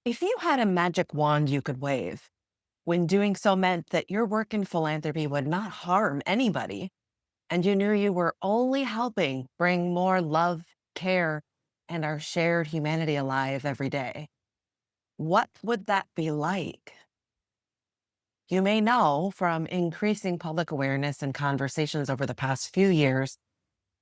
If you had a magic wand you could wave, when doing so meant that your work in philanthropy would not harm anybody, and you knew you were only helping bring more love, care, and our shared humanity alive every day, what would that be like? You may know from increasing public awareness and conversations over the past few years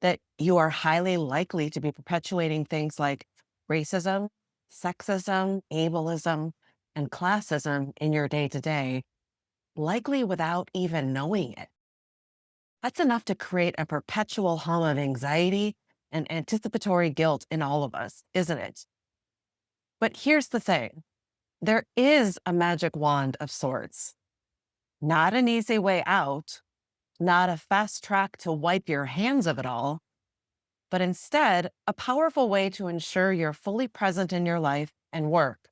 that you are highly likely to be perpetuating things like racism, sexism, ableism, and classism in your day to day, likely without even knowing it. That's enough to create a perpetual hum of anxiety and anticipatory guilt in all of us, isn't it? But here's the thing, there is a magic wand of sorts, not an easy way out, not a fast track to wipe your hands of it all, but instead a powerful way to ensure you're fully present in your life and work.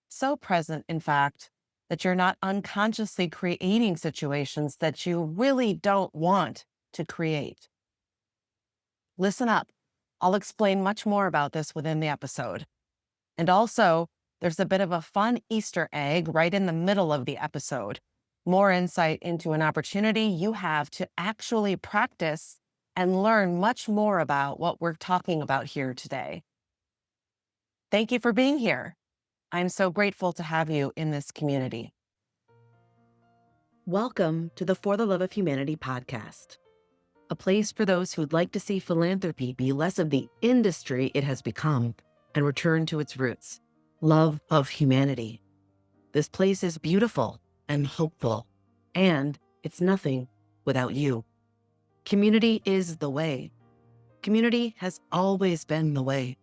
So present, in fact, that you're not unconsciously creating situations that you really don't want to create. Listen up. I'll explain much more about this within the episode. And also, there's a bit of a fun Easter egg right in the middle of the episode. More insight into an opportunity you have to actually practice and learn much more about what we're talking about here today. Thank you for being here. I'm so grateful to have you in this community. Welcome to the For the Love of Humanity podcast, a place for those who'd like to see philanthropy be less of the industry it has become and return to its roots, love of humanity. This place is beautiful and hopeful, and it's nothing without you. Community is the way. Community has always been the way,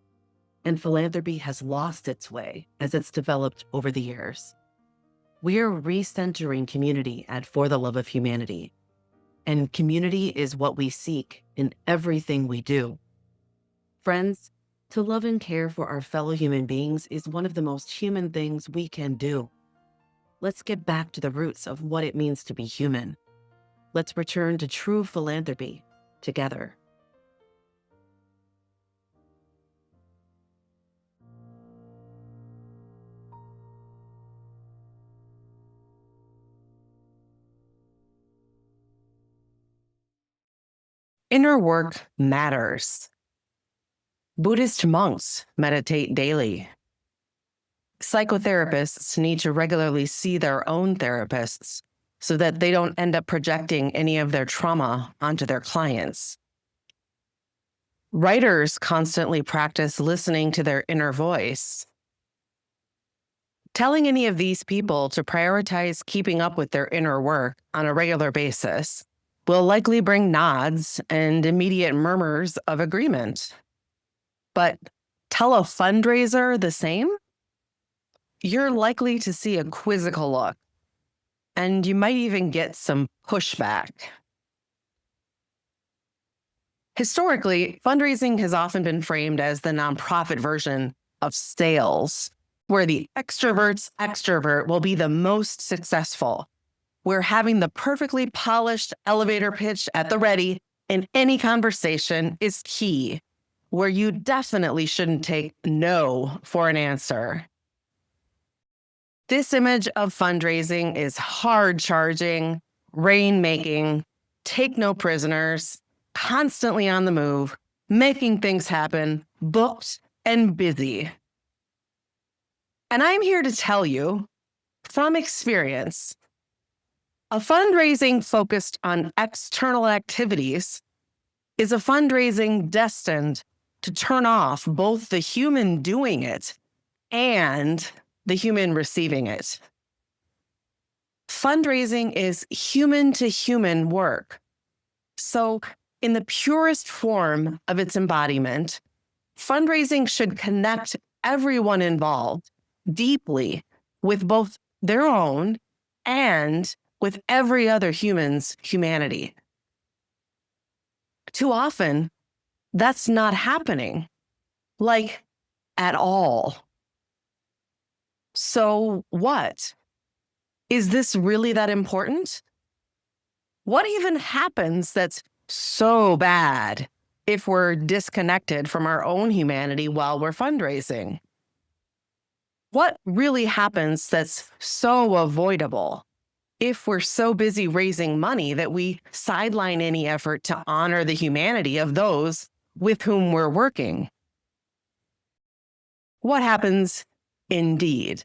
and philanthropy has lost its way as it's developed over the years. We're recentering community at For the Love of Humanity, and community is what we seek in everything we do. Friends, to love and care for our fellow human beings is one of the most human things we can do. Let's get back to the roots of what it means to be human. Let's return to true philanthropy together. Inner work matters. Buddhist monks meditate daily. Psychotherapists need to regularly see their own therapists so that they don't end up projecting any of their trauma onto their clients. Writers constantly practice listening to their inner voice. Telling any of these people to prioritize keeping up with their inner work on a regular basis will likely bring nods and immediate murmurs of agreement. But tell a fundraiser the same? You're likely to see a quizzical look, and you might even get some pushback. Historically, fundraising has often been framed as the nonprofit version of sales, where the extrovert's extrovert will be the most successful, where having the perfectly polished elevator pitch at the ready in any conversation is key, where you definitely shouldn't take no for an answer. This image of fundraising is hard charging, rain-making, take no prisoners, constantly on the move, making things happen, booked and busy. And I'm here to tell you, from experience, a fundraising focused on external activities is a fundraising destined to turn off both the human doing it and the human receiving it. Fundraising is human to human work. So, in the purest form of its embodiment, fundraising should connect everyone involved deeply with both their own and with every other human's humanity. Too often, that's not happening, like at all. So what? Is this really that important? What even happens that's so bad if we're disconnected from our own humanity while we're fundraising? What really happens that's so avoidable if we're so busy raising money that we sideline any effort to honor the humanity of those with whom we're working? What happens indeed?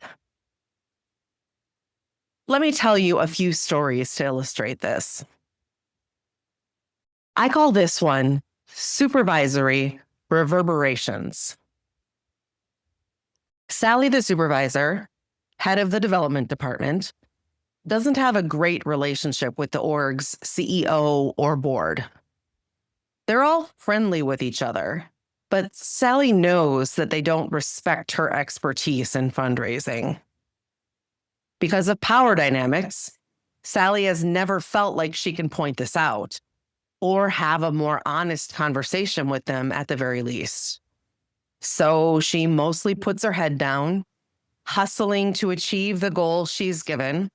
Let me tell you a few stories to illustrate this. I call this one supervisory reverberations. Sally, the supervisor, head of the development department, doesn't have a great relationship with the org's CEO or board. They're all friendly with each other, but Sally knows that they don't respect her expertise in fundraising. Because of power dynamics, Sally has never felt like she can point this out or have a more honest conversation with them at the very least. So she mostly puts her head down, hustling to achieve the goals she's given,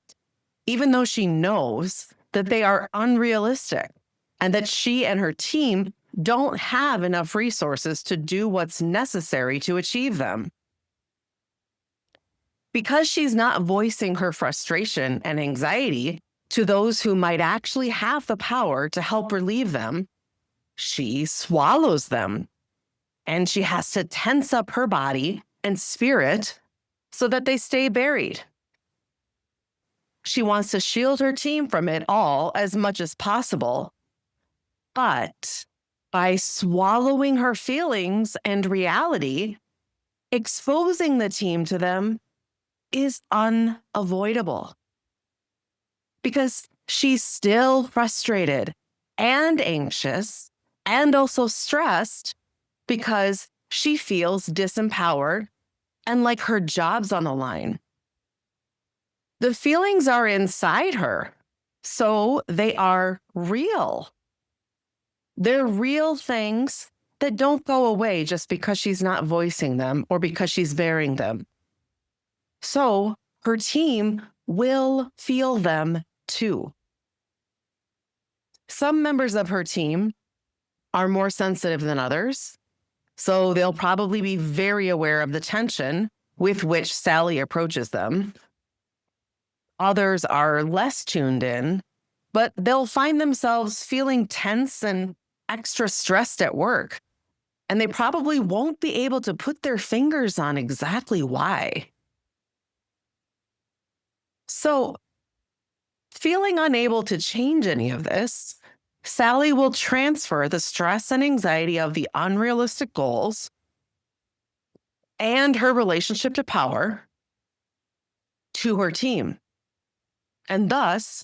even though she knows that they are unrealistic and that she and her team don't have enough resources to do what's necessary to achieve them. Because she's not voicing her frustration and anxiety to those who might actually have the power to help relieve them, she swallows them. And she has to tense up her body and spirit so that they stay buried. She wants to shield her team from it all as much as possible. But by swallowing her feelings and reality, exposing the team to them is unavoidable. Because she's still frustrated and anxious and also stressed because she feels disempowered and like her job's on the line. The feelings are inside her, so they are real. They're real things that don't go away just because she's not voicing them or because she's bearing them. So her team will feel them too. Some members of her team are more sensitive than others, so they'll probably be very aware of the tension with which Sally approaches them. Others are less tuned in, but they'll find themselves feeling tense and extra stressed at work, and they probably won't be able to put their fingers on exactly why. So, feeling unable to change any of this, Sally will transfer the stress and anxiety of the unrealistic goals and her relationship to power to her team. And thus,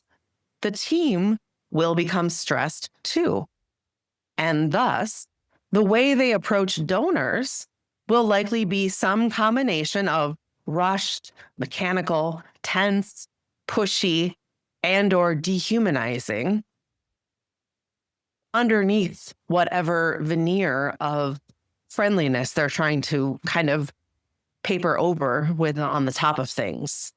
the team will become stressed too. And thus, the way they approach donors will likely be some combination of rushed, mechanical, tense, pushy, and/or dehumanizing underneath whatever veneer of friendliness they're trying to kind of paper over with on the top of things.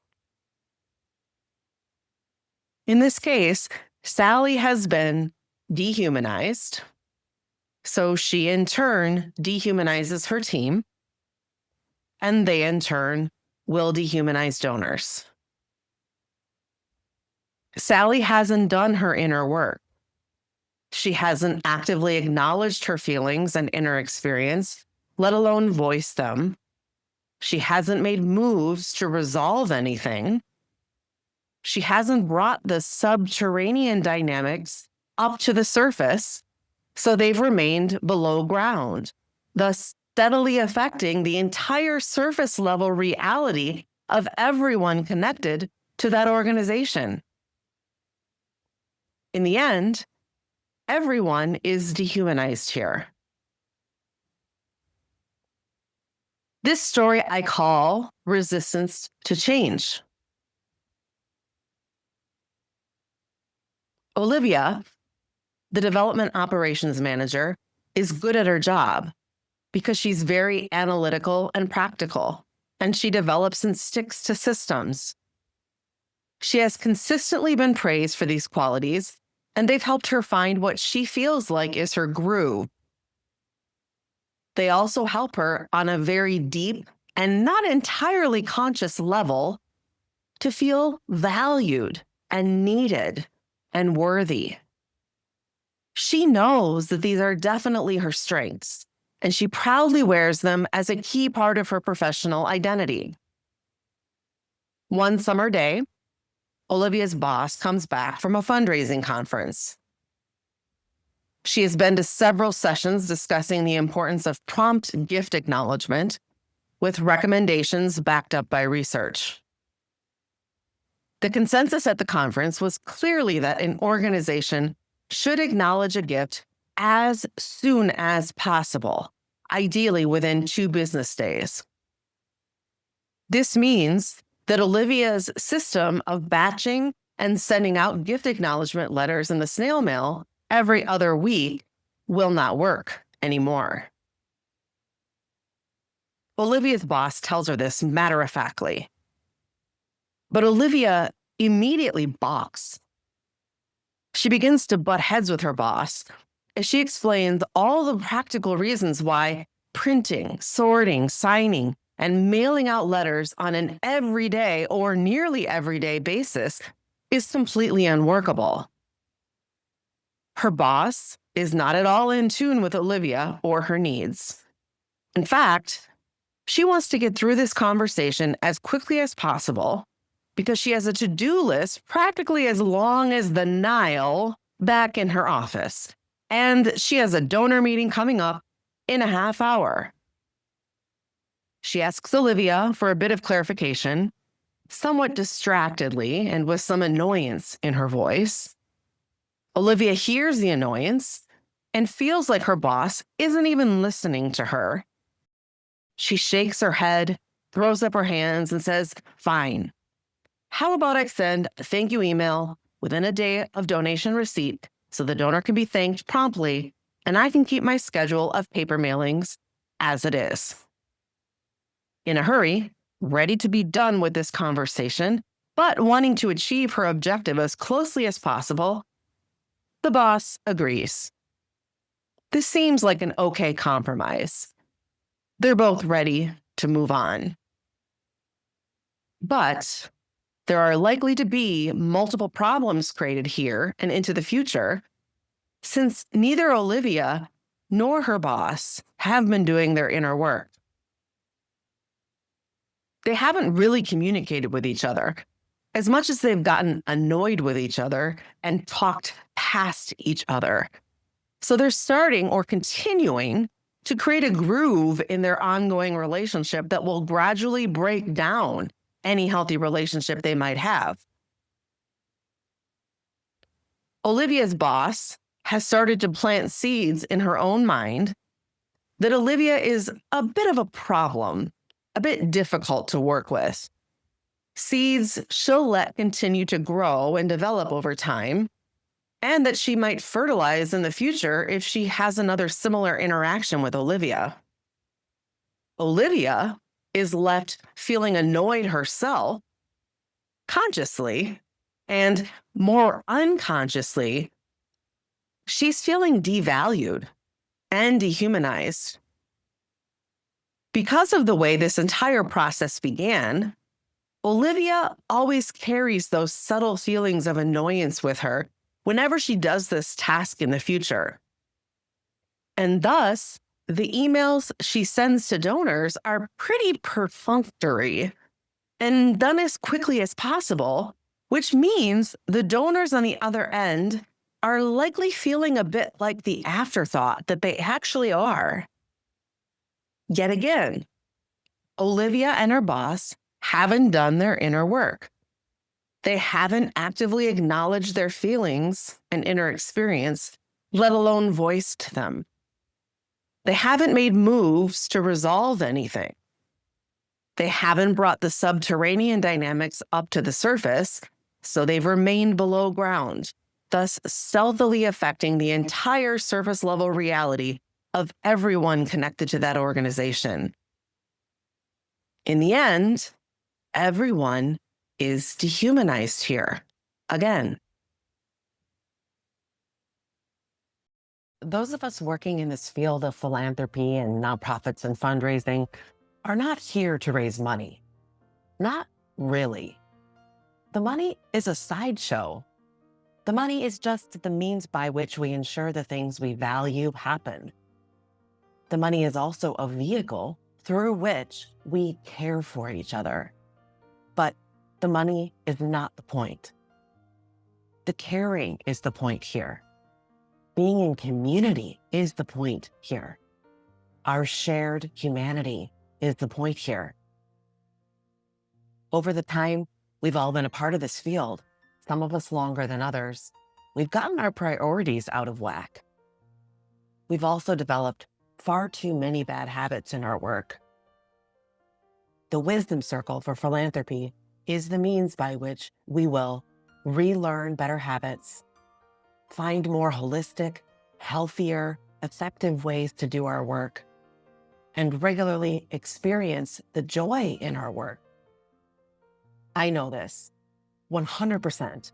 In this case, Sally has been dehumanized, so she in turn dehumanizes her team, and they in turn will dehumanize donors. Sally hasn't done her inner work. She hasn't actively acknowledged her feelings and inner experience, let alone voice them. She hasn't made moves to resolve anything. She hasn't brought the subterranean dynamics up to the surface, so they've remained below ground, thus steadily affecting the entire surface level reality of everyone connected to that organization. In the end, everyone is dehumanized here. This story I call resistance to change. Olivia, the development operations manager, is good at her job because she's very analytical and practical, and she develops and sticks to systems. She has consistently been praised for these qualities, and they've helped her find what she feels like is her groove. They also help her on a very deep and not entirely conscious level to feel valued and needed and worthy. She knows that these are definitely her strengths, and she proudly wears them as a key part of her professional identity. One summer day, Olivia's boss comes back from a fundraising conference. She has been to several sessions discussing the importance of prompt gift acknowledgement with recommendations backed up by research. The consensus at the conference was clearly that an organization should acknowledge a gift as soon as possible, ideally within 2 business days. This means that Olivia's system of batching and sending out gift acknowledgement letters in the snail mail every other week will not work anymore. Olivia's boss tells her this matter-of-factly. But Olivia immediately balks. She begins to butt heads with her boss as she explains all the practical reasons why printing, sorting, signing, and mailing out letters on an everyday or nearly everyday basis is completely unworkable. Her boss is not at all in tune with Olivia or her needs. In fact, she wants to get through this conversation as quickly as possible because she has a to-do list practically as long as the Nile back in her office. And she has a donor meeting coming up in a half hour. She asks Olivia for a bit of clarification, somewhat distractedly and with some annoyance in her voice. Olivia hears the annoyance and feels like her boss isn't even listening to her. She shakes her head, throws up her hands, and says, "Fine. How about I send a thank you email within a day of donation receipt so the donor can be thanked promptly, and I can keep my schedule of paper mailings as it is." In a hurry, ready to be done with this conversation, but wanting to achieve her objective as closely as possible, the boss agrees. This seems like an okay compromise. They're both ready to move on. But there are likely to be multiple problems created here and into the future, since neither Olivia nor her boss have been doing their inner work. They haven't really communicated with each other, as much as they've gotten annoyed with each other and talked past each other. So they're starting or continuing to create a groove in their ongoing relationship that will gradually break down any healthy relationship they might have. Olivia's boss has started to plant seeds in her own mind that Olivia is a bit of a problem, a bit difficult to work with. Seeds she'll let continue to grow and develop over time, and that she might fertilize in the future if she has another similar interaction with Olivia. Olivia is left feeling annoyed herself, consciously, and more unconsciously, she's feeling devalued and dehumanized. Because of the way this entire process began, Olivia always carries those subtle feelings of annoyance with her whenever she does this task in the future. And thus, the emails she sends to donors are pretty perfunctory and done as quickly as possible, which means the donors on the other end are likely feeling a bit like the afterthought that they actually are. Yet again, Olivia and her boss haven't done their inner work. They haven't actively acknowledged their feelings and inner experience, let alone voiced them. They haven't made moves to resolve anything. They haven't brought the subterranean dynamics up to the surface, so they've remained below ground, thus stealthily affecting the entire surface level reality of everyone connected to that organization. In the end, everyone is dehumanized here. Again. Those of us working in this field of philanthropy and nonprofits and fundraising are not here to raise money. Not really. The money is a sideshow. The money is just the means by which we ensure the things we value happen. The money is also a vehicle through which we care for each other. But the money is not the point. The caring is the point here. Being in community is the point here. Our shared humanity is the point here. Over the time we've all been a part of this field, some of us longer than others, we've gotten our priorities out of whack. We've also developed far too many bad habits in our work. The wisdom circle for philanthropy is the means by which we will relearn better habits, find more holistic, healthier, effective ways to do our work, and regularly experience the joy in our work. I know this 100%.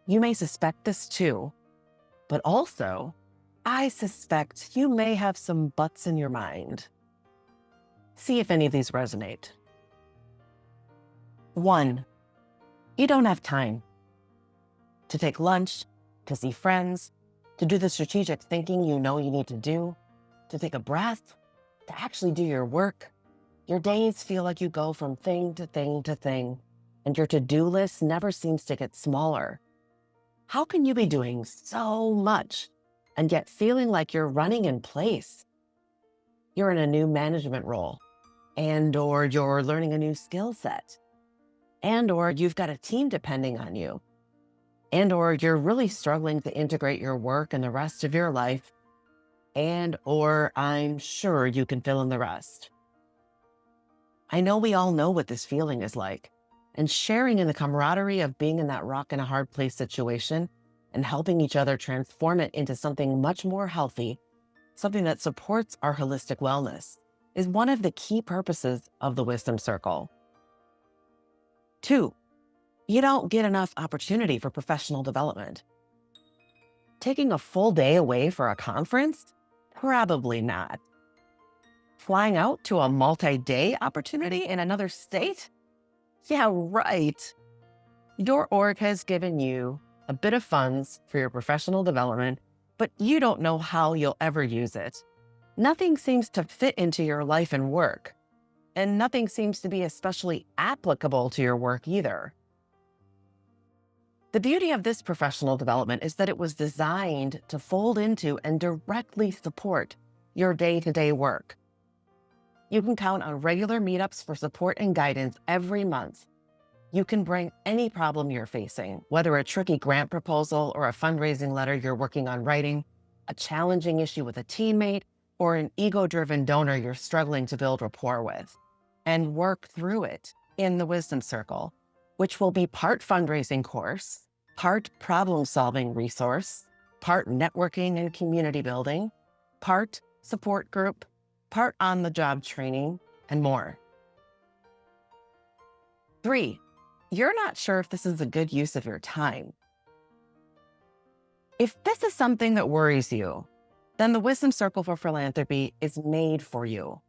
You may suspect this too, but also I suspect you may have some buts in your mind. See if any of these resonate. 1, you don't have time to take lunch, to see friends, to do the strategic thinking you know you need to do, to take a breath, to actually do your work. Your days feel like you go from thing to thing to thing, and your to-do list never seems to get smaller. How can you be doing so much and yet feeling like you're running in place? You're in a new management role, or you're learning a new skill set, or you've got a team depending on you, or you're really struggling to integrate your work and the rest of your life, or I'm sure you can fill in the rest. I know we all know what this feeling is like, and sharing in the camaraderie of being in that rock and a hard place situation and helping each other transform it into something much more healthy, something that supports our holistic wellness, is one of the key purposes of the Wisdom Circle. 2, you don't get enough opportunity for professional development. Taking a full day away for a conference? Probably not. Flying out to a multi-day opportunity in another state? Yeah, right. Your org has given you a bit of funds for your professional development, but you don't know how you'll ever use it. Nothing seems to fit into your life and work, and nothing seems to be especially applicable to your work either. The beauty of this professional development is that it was designed to fold into and directly support your day-to-day work. You can count on regular meetups for support and guidance every month. You can bring any problem you're facing, whether a tricky grant proposal or a fundraising letter you're working on writing, a challenging issue with a teammate, or an ego-driven donor you're struggling to build rapport with, and work through it in the Wisdom Circle, which will be part fundraising course, part problem-solving resource, part networking and community building, part support group, part on-the-job training, and more. 3, you're not sure if this is a good use of your time. If this is something that worries you, then the Wisdom Circle for Philanthropy is made for you.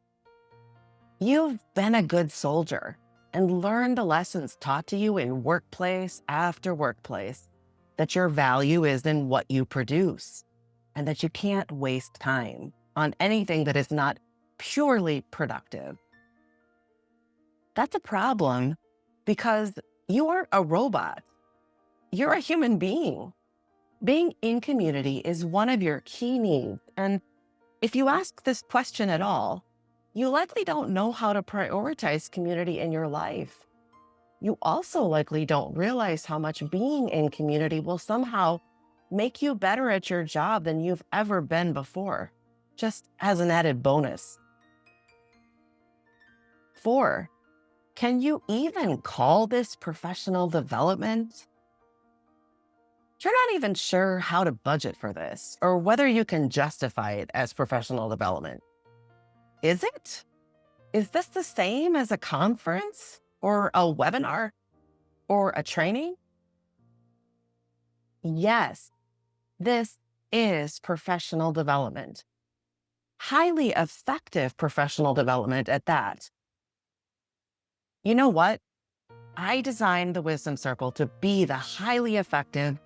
You've been a good soldier and learned the lessons taught to you in workplace after workplace, that your value is in what you produce, and that you can't waste time on anything that is not purely productive. That's a problem because you aren't a robot. You're a human being. Being in community is one of your key needs. And if you ask this question at all, you likely don't know how to prioritize community in your life. You also likely don't realize how much being in community will somehow make you better at your job than you've ever been before, just as an added bonus. 4, can you even call this professional development? You're not even sure how to budget for this or whether you can justify it as professional development. Is it? Is this the same as a conference or a webinar or a training? Yes, this is professional development. highly effective professional development at that. You know what? I designed the Wisdom Circle to be the highly effective,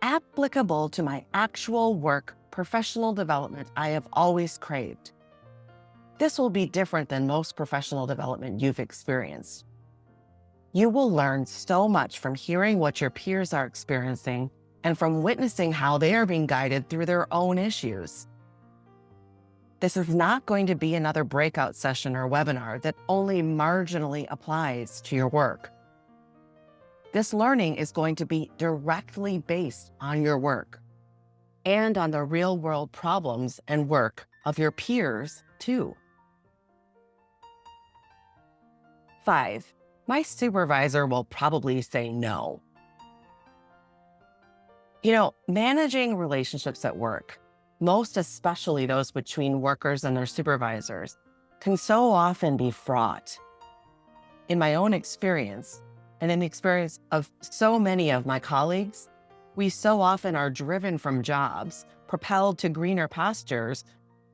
applicable to my actual work professional development I have always craved. This will be different than most professional development you've experienced. You will learn so much from hearing what your peers are experiencing and from witnessing how they are being guided through their own issues. This is not going to be another breakout session or webinar that only marginally applies to your work. This learning is going to be directly based on your work and on the real-world problems and work of your peers, too. 5, my supervisor will probably say no. Managing relationships at work, most especially those between workers and their supervisors, can so often be fraught. In my own experience, and in the experience of so many of my colleagues, we so often are driven from jobs, propelled to greener pastures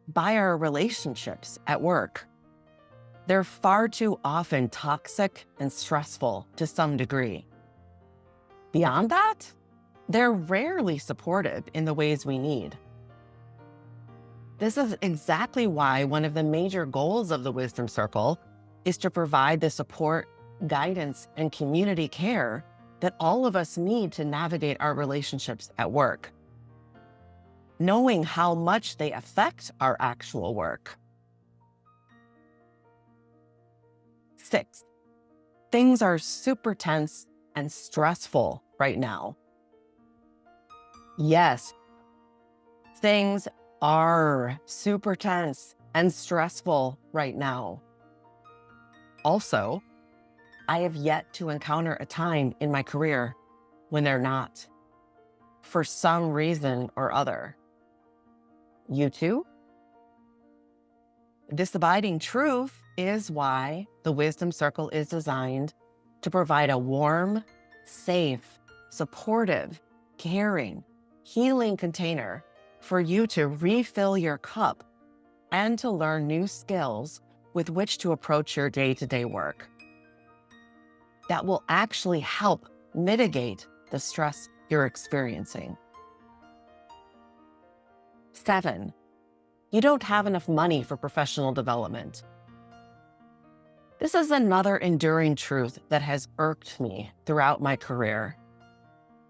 by our relationships at work. They're far too often toxic and stressful to some degree. Beyond that, they're rarely supportive in the ways we need. This is exactly why one of the major goals of the Wisdom Circle is to provide the support, guidance, and community care that all of us need to navigate our relationships at work. Knowing how much they affect our actual work. 6, things are super tense and stressful right now. Yes, things are super tense and stressful right now. Also, I have yet to encounter a time in my career when they're not, for some reason or other. You too? This abiding truth is why the Wisdom Circle is designed to provide a warm, safe, supportive, caring, healing container for you to refill your cup and to learn new skills with which to approach your day-to-day work that will actually help mitigate the stress you're experiencing. 7, you don't have enough money for professional development. This is another enduring truth that has irked me throughout my career.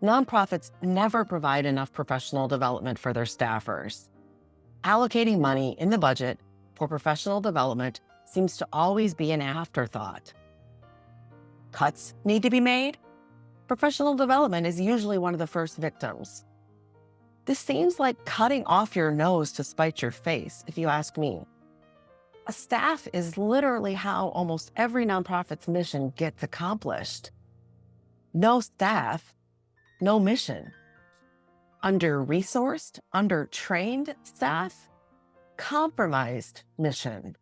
Nonprofits never provide enough professional development for their staffers. Allocating money in the budget for professional development seems to always be an afterthought. Cuts need to be made? Professional development is usually one of the first victims. This seems like cutting off your nose to spite your face, if you ask me. A staff is literally how almost every nonprofit's mission gets accomplished. No staff, no mission. Under-resourced, under-trained staff, compromised mission.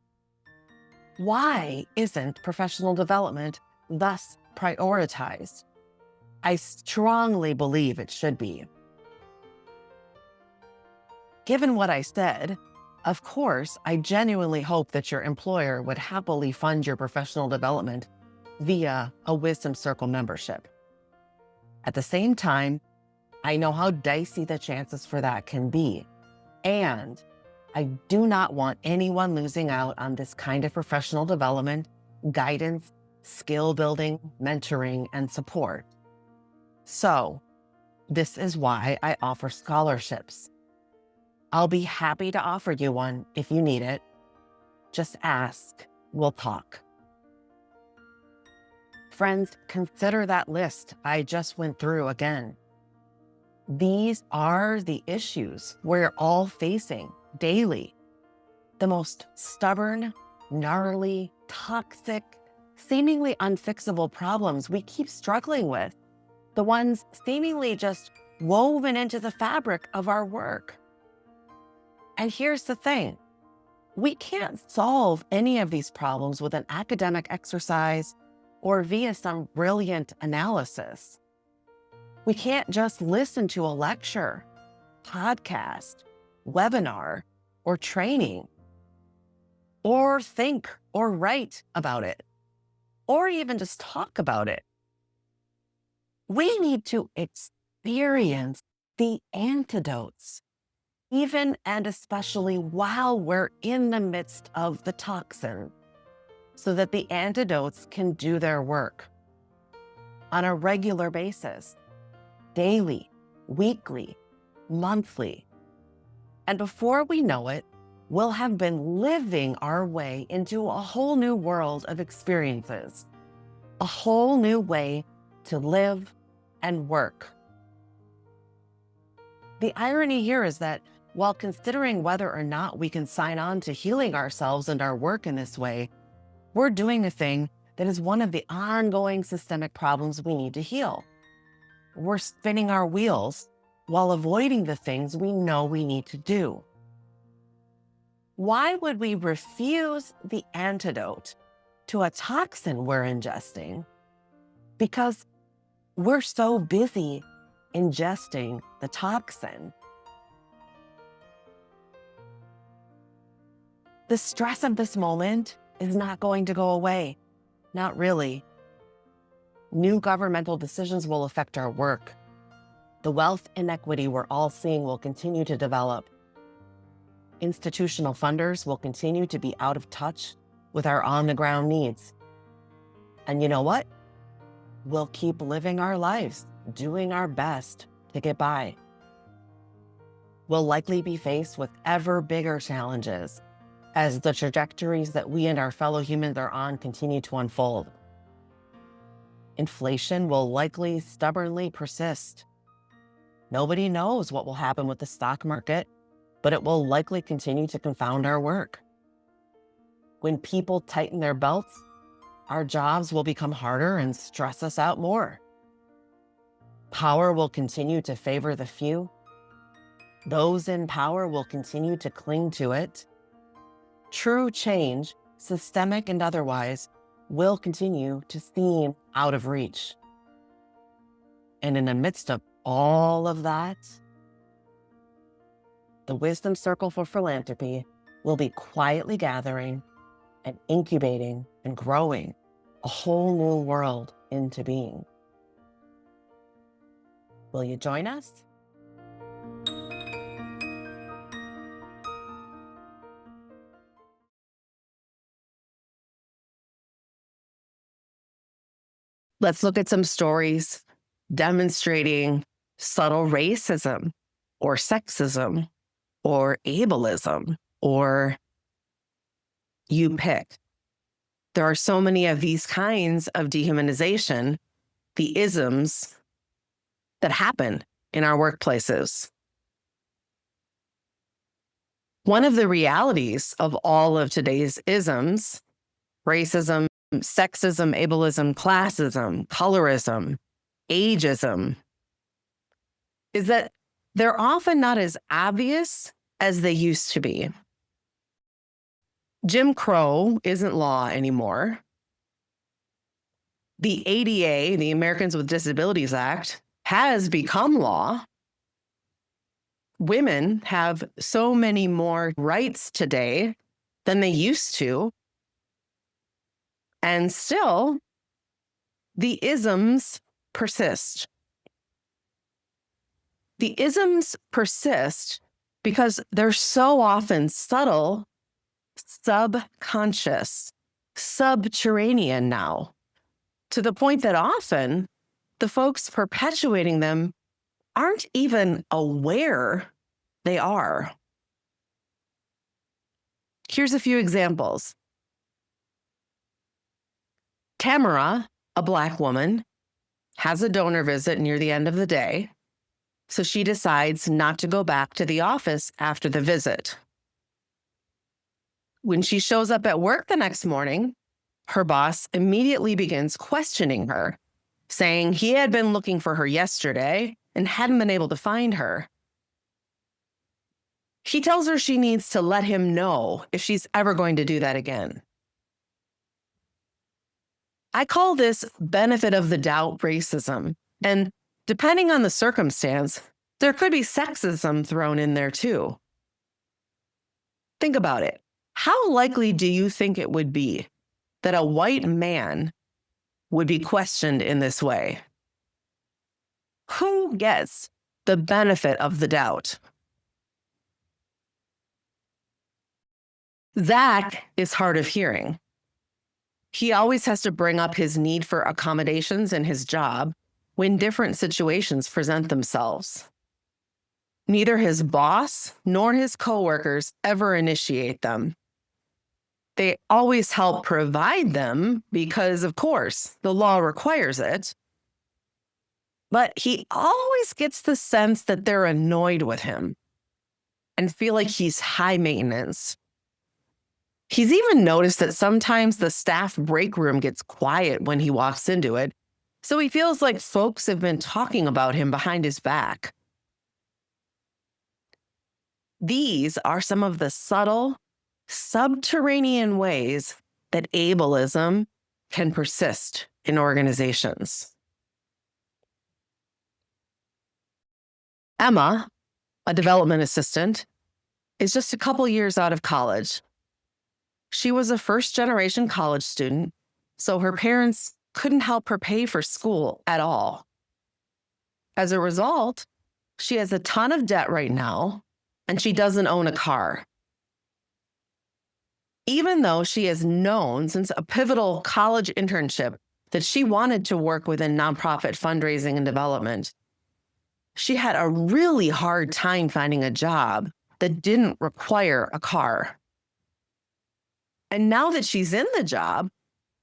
Why isn't professional development thus prioritized? I strongly believe it should be. Given what I said, of course, I genuinely hope that your employer would happily fund your professional development via a Wisdom Circle membership. At the same time, I know how dicey the chances for that can be, and I do not want anyone losing out on this kind of professional development, guidance, skill building, mentoring, and support. So, this is why I offer scholarships. I'll be happy to offer you one if you need it. Just ask, we'll talk. Friends, consider that list I just went through again. These are the issues we're all facing daily. The most stubborn, gnarly, toxic, seemingly unfixable problems we keep struggling with. The ones seemingly just woven into the fabric of our work. And here's the thing. We can't solve any of these problems with an academic exercise or via some brilliant analysis. We can't just listen to a lecture, podcast, webinar, or training or think or write about it, or even just talk about it. We need to experience the antidotes, even and especially while we're in the midst of the toxin, so that the antidotes can do their work on a regular basis, daily, weekly, monthly. And before we know it, we'll have been living our way into a whole new world of experiences, a whole new way to live and work. The irony here is that while considering whether or not we can sign on to healing ourselves and our work in this way, we're doing a thing that is one of the ongoing systemic problems we need to heal. We're spinning our wheels while avoiding the things we know we need to do. Why would we refuse the antidote to a toxin we're ingesting? Because we're so busy ingesting the toxin. The stress of this moment is not going to go away. Not really. New governmental decisions will affect our work. The wealth inequity we're all seeing will continue to develop. Institutional funders will continue to be out of touch with our on-the-ground needs. And you know what? We'll keep living our lives, doing our best to get by. We'll likely be faced with ever bigger challenges as the trajectories that we and our fellow humans are on continue to unfold. Inflation will likely stubbornly persist. Nobody knows what will happen with the stock market, but it will likely continue to confound our work. When people tighten their belts, our jobs will become harder and stress us out more. Power will continue to favor the few. Those in power will continue to cling to it. True change, systemic and otherwise, will continue to seem out of reach. And in the midst of all of that, the Wisdom Circle for Philanthropy will be quietly gathering and incubating and growing a whole new world into being. Will you join us? Let's look at some stories demonstrating subtle racism or sexism or ableism, or you pick. There are so many of these kinds of dehumanization, the isms that happen in our workplaces. One of the realities of all of today's isms, racism, sexism, ableism, classism, colorism, ageism, is that they're often not as obvious as they used to be. Jim Crow isn't law anymore. The ADA, the Americans with Disabilities Act, has become law. Women have so many more rights today than they used to. And still, the isms persist. The isms persist because they're so often subtle, subconscious, subterranean now, to the point that often the folks perpetuating them aren't even aware they are. Here's a few examples. Tamara, a Black woman, has a donor visit near the end of the day, so she decides not to go back to the office after the visit. When she shows up at work the next morning, her boss immediately begins questioning her, saying he had been looking for her yesterday and hadn't been able to find her. He tells her she needs to let him know if she's ever going to do that again. I call this benefit of the doubt racism, and depending on the circumstance, there could be sexism thrown in there too. Think about it. How likely do you think it would be that a white man would be questioned in this way? Who gets the benefit of the doubt? Zach is hard of hearing. He always has to bring up his need for accommodations in his job when different situations present themselves. Neither his boss nor his coworkers ever initiate them. They always help provide them because, of course, the law requires it. But he always gets the sense that they're annoyed with him and feel like he's high maintenance. He's even noticed that sometimes the staff break room gets quiet when he walks into it, so he feels like folks have been talking about him behind his back. These are some of the subtle, subterranean ways that ableism can persist in organizations. Emma, a development assistant, is just a couple years out of college. She was a first-generation college student, so her parents couldn't help her pay for school at all. As a result, she has a ton of debt right now, and she doesn't own a car. Even though she has known since a pivotal college internship that she wanted to work within nonprofit fundraising and development, she had a really hard time finding a job that didn't require a car. And now that she's in the job,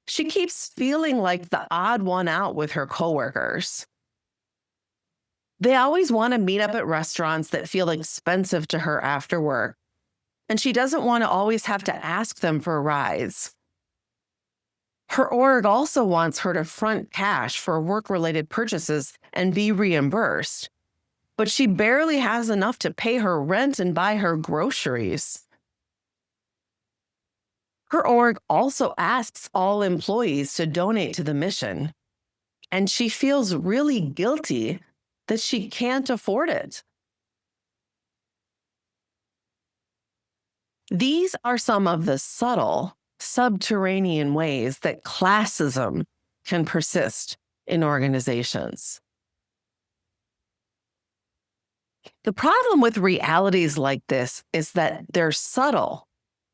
she keeps feeling like the odd one out with her coworkers. They always want to meet up at restaurants that feel expensive to her after work, and she doesn't want to always have to ask them for rides. Her org also wants her to front cash for work-related purchases and be reimbursed, but she barely has enough to pay her rent and buy her groceries. Her org also asks all employees to donate to the mission, and she feels really guilty that she can't afford it. These are some of the subtle, subterranean ways that classism can persist in organizations. The problem with realities like this is that they're subtle,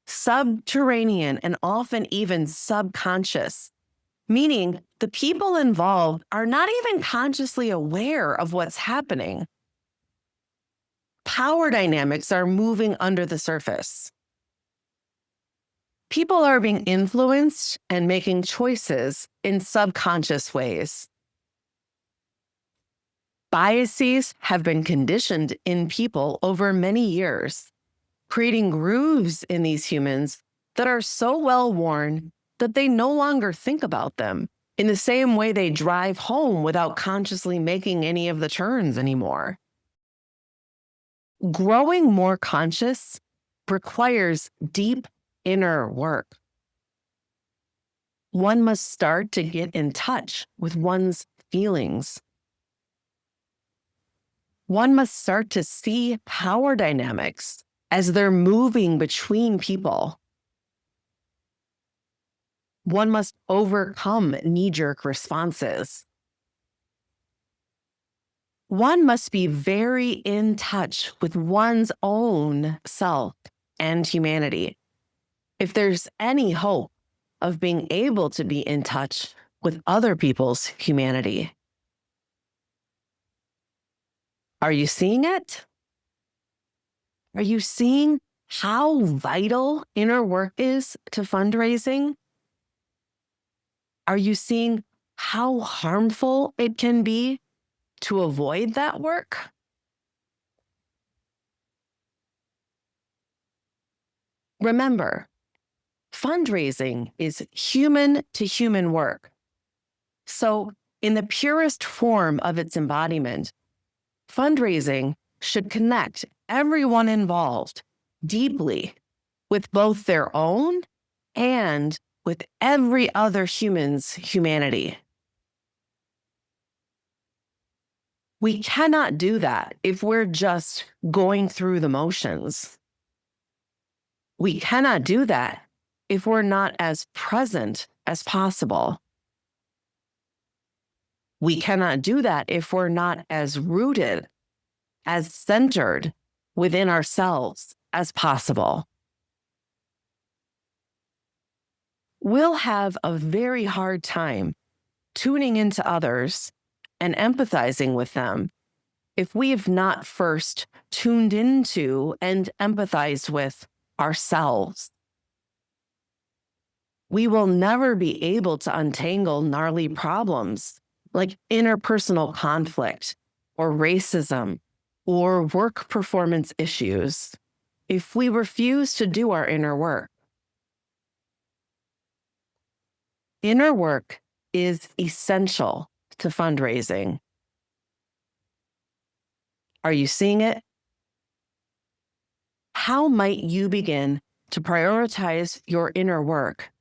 subterranean, and often even subconscious, meaning the people involved are not even consciously aware of what's happening. Power dynamics are moving under the surface. People are being influenced and making choices in subconscious ways. Biases have been conditioned in people over many years, creating grooves in these humans that are so well worn that they no longer think about them in the same way they drive home without consciously making any of the turns anymore. Growing more conscious requires deep inner work. One must start to get in touch with one's feelings. One must start to see power dynamics as they're moving between people. One must overcome knee-jerk responses. One must be very in touch with one's own self and humanity if there's any hope of being able to be in touch with other people's humanity. Are you seeing it? Are you seeing how vital inner work is to fundraising? Are you seeing how harmful it can be to avoid that work? Remember, fundraising is human to human work. So, in the purest form of its embodiment, fundraising should connect everyone involved deeply with both their own and with every other human's humanity. We cannot do that if we're just going through the motions. We cannot do that if we're not as present as possible. We cannot do that if we're not as rooted, as centered within ourselves as possible. We'll have a very hard time tuning into others and empathizing with them if we have not first tuned into and empathized with ourselves. We will never be able to untangle gnarly problems like interpersonal conflict or racism or work performance issues if we refuse to do our inner work. Inner work is essential to fundraising. Are you seeing it? How might you begin to prioritize your inner work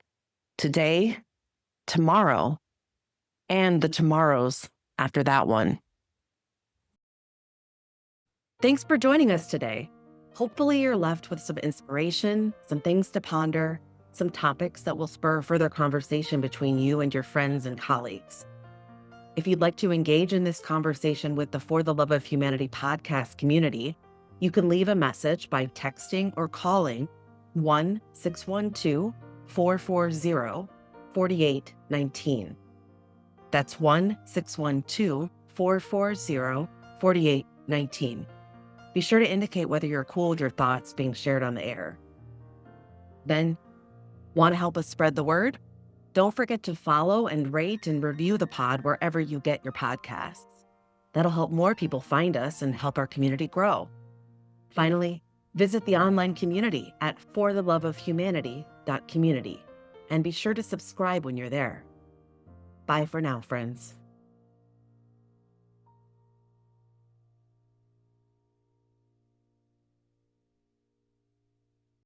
today, tomorrow, and the tomorrows after that one? Thanks for joining us today. Hopefully, you're left with some inspiration, some things to ponder, some topics that will spur further conversation between you and your friends and colleagues. If you'd like to engage in this conversation with the For the Love of Humanity podcast community, you can leave a message by texting or calling 1-612-440-4819. That's 1-612-440-4819. Be sure to indicate whether you're cool with your thoughts being shared on the air. Then, want to help us spread the word? Don't forget to follow and rate and review the pod wherever you get your podcasts. That'll help more people find us and help our community grow. Finally, visit the online community at fortheloveofhumanity.community and be sure to subscribe when you're there. Bye for now, friends.